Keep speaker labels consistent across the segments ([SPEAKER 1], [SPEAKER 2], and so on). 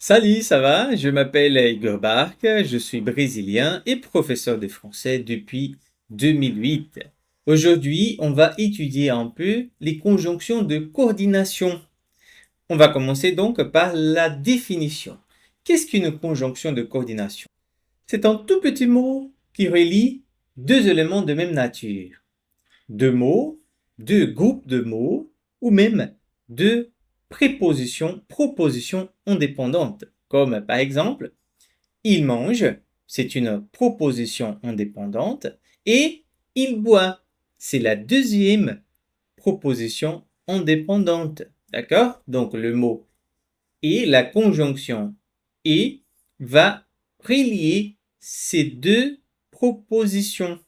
[SPEAKER 1] Salut, ça va? Je m'appelle Igor Barque, je suis brésilien et professeur de français depuis 2008. Aujourd'hui, on va étudier un peu les conjonctions de coordination. On va commencer donc par la définition. Qu'est-ce qu'une conjonction de coordination? C'est un tout petit mot qui relie deux éléments de même nature. Deux mots, deux groupes de mots ou même deux prépositions, propositions indépendantes, comme par exemple il mange, c'est une proposition indépendante, et il boit, c'est la deuxième proposition indépendante. D'accord? Donc le mot et, la conjonction et va relier ces deux propositions.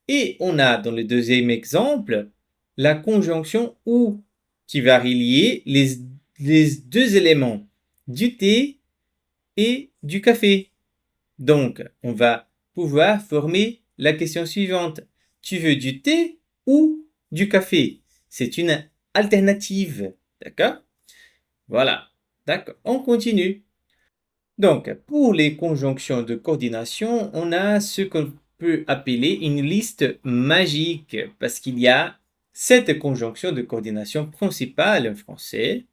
[SPEAKER 1] Et on a dans le deuxième exemple la conjonction ou qui va relier les deux éléments du thé et du café. Donc, on va pouvoir former la question suivante. Tu veux du thé ou du café? C'est une alternative. D'accord? Voilà. D'accord. On continue. Donc, pour les conjonctions de coordination, on a ce qu'on peut appeler une liste magique parce qu'il y a 7 conjonctions de coordination principales en français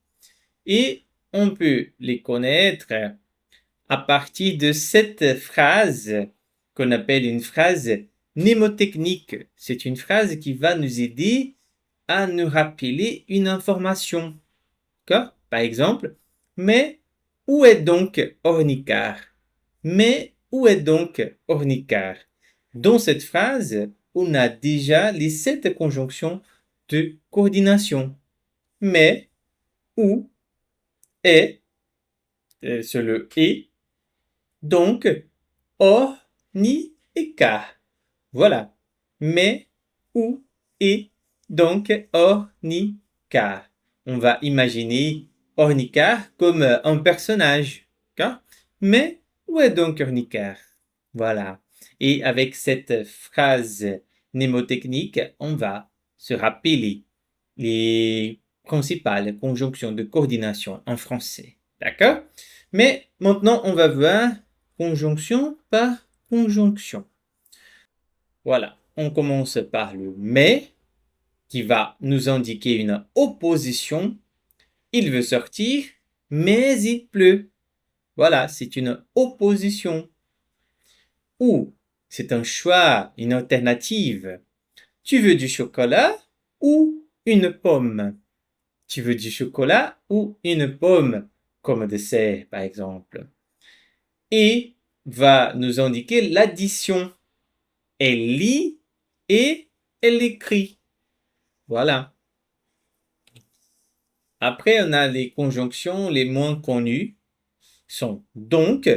[SPEAKER 1] et on peut les connaître à partir de cette phrase qu'on appelle une phrase mnémotechnique. C'est une phrase qui va nous aider à nous rappeler une information. D'accord? Par exemple, mais où est donc Ornicar? Mais où est donc Ornicar? Dans cette phrase, on a déjà les 7 conjonctions de coordination. Mais, où, est, c'est le et, donc, or, ni et car. Voilà. Mais, où, et, donc, or, ni, car. On va imaginer Ornicar comme un personnage. D'accord? Mais, où est donc Ornicar? Voilà. Et avec cette phrase mnémotechnique, on va se rappeler les principales conjonctions de coordination en français. D'accord? Mais maintenant, on va voir conjonction par conjonction. Voilà, on commence par le mais qui va nous indiquer une opposition. Il veut sortir, mais il pleut. Voilà, c'est une opposition. Ou c'est un choix, une alternative. Tu veux du chocolat ou une pomme? Tu veux du chocolat ou une pomme comme dessert, par exemple. Et va nous indiquer l'addition. Elle lit et elle écrit. Voilà. Après, on a les conjonctions les moins connues, sont donc,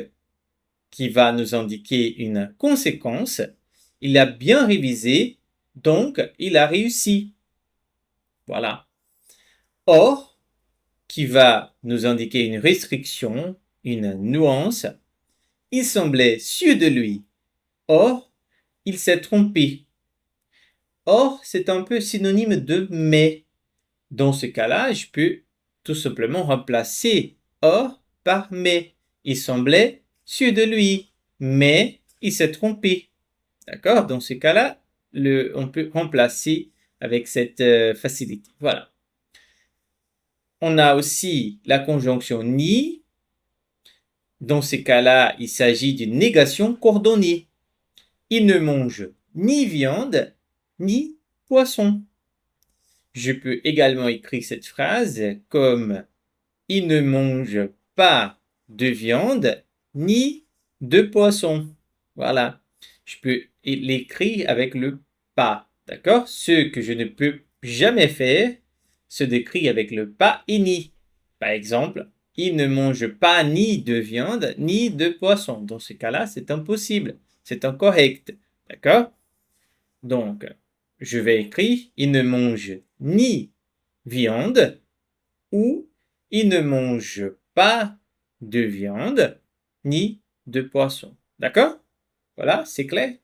[SPEAKER 1] qui va nous indiquer une conséquence. Il a bien révisé, donc il a réussi. Voilà. Or, qui va nous indiquer une restriction, une nuance. Il semblait sûr de lui. Or, il s'est trompé. Or, c'est un peu synonyme de mais. Dans ce cas-là, je peux tout simplement remplacer or par mais. Il semblait sûr de lui, mais il s'est trompé. D'accord? Dans ce cas-là, on peut remplacer avec cette facilité. Voilà. On a aussi la conjonction ni. Dans ces cas-là, il s'agit d'une négation coordonnée. Il ne mange ni viande, ni poisson. Je peux également écrire cette phrase comme il ne mange pas de viande ni de poisson. Voilà. Je peux l'écrire avec le pas. D'accord? Ce que je ne peux jamais faire se décrit avec le pas et ni. Par exemple, il ne mange pas ni de viande ni de poisson. Dans ce cas-là, c'est impossible. C'est incorrect. D'accord? Donc, je vais écrire il ne mange ni viande ou il ne mange pas de viande ni de poisson. D'accord? Voilà, c'est clair?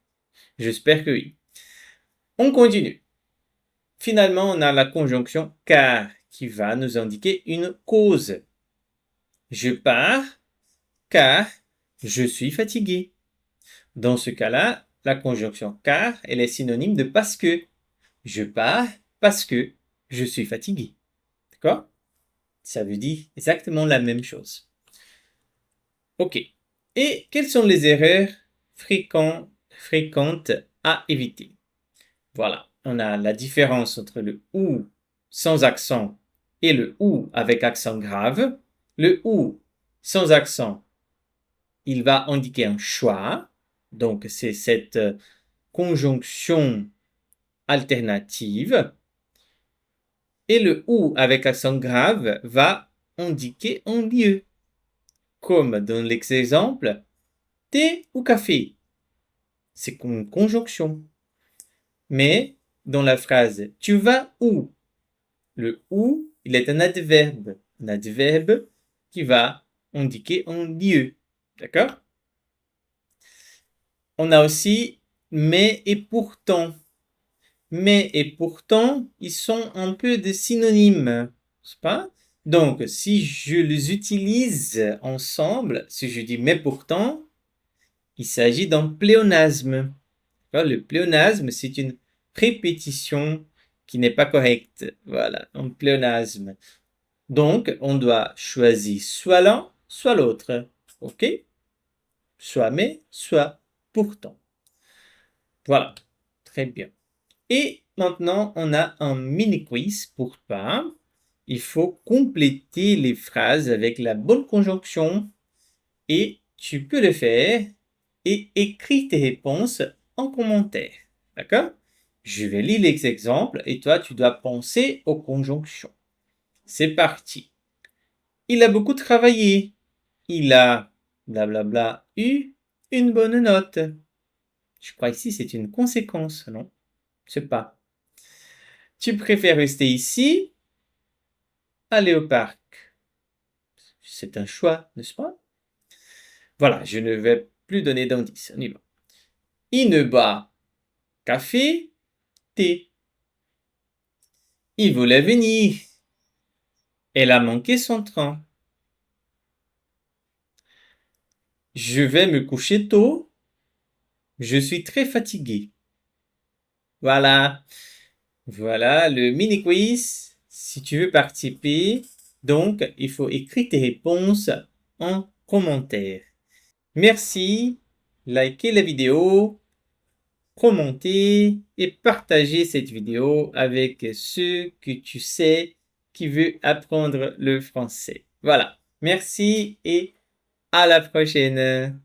[SPEAKER 1] J'espère que oui. On continue. Finalement, on a la conjonction car qui va nous indiquer une cause. Je pars car je suis fatigué. Dans ce cas-là, la conjonction car, elle est synonyme de parce que. Je pars parce que je suis fatigué. D'accord? Ça veut dire exactement la même chose. Ok. Et quelles sont les erreurs fréquentes à éviter? Voilà. On a la différence entre le ou sans accent et le ou avec accent grave. Le ou sans accent, il va indiquer un choix. Donc, c'est cette conjonction alternative. Et le ou avec accent grave va indiquer un lieu, comme dans l'exemple thé ou café. C'est une conjonction. Mais dans la phrase tu vas où, le où, il est un adverbe qui va indiquer un lieu. D'accord? On a aussi mais et pourtant. Mais et pourtant, ils sont un peu des synonymes, n'est-ce pas? Donc, si je les utilise ensemble, si je dis mais pourtant, il s'agit d'un pléonasme. Le pléonasme, c'est une répétition qui n'est pas correcte. Voilà, un pléonasme. Donc, on doit choisir soit l'un, soit l'autre. OK? Soit mais, soit pourtant. Voilà, très bien. Et maintenant, on a un mini-quiz pour toi. Il faut compléter les phrases avec la bonne conjonction et tu peux le faire et écris tes réponses en commentaire. D'accord? Je vais lire les exemples et toi, tu dois penser aux conjonctions. C'est parti. Il a beaucoup travaillé. Il a blablabla eu une bonne note. Je crois ici c'est une conséquence, non? C'est pas. Tu préfères rester ici, aller au parc. C'est un choix, n'est-ce pas? Voilà, je ne vais plus donner d'indices. On y va. Il ne boit café, thé. Il voulait venir. Elle a manqué son train. Je vais me coucher tôt. Je suis très fatigué. Voilà. Voilà le mini quiz. Si tu veux participer, donc il faut écrire tes réponses en commentaire. Merci. Likez la vidéo, commentez et partagez cette vidéo avec ceux que tu sais qui veulent apprendre le français. Voilà. Merci et à la prochaine.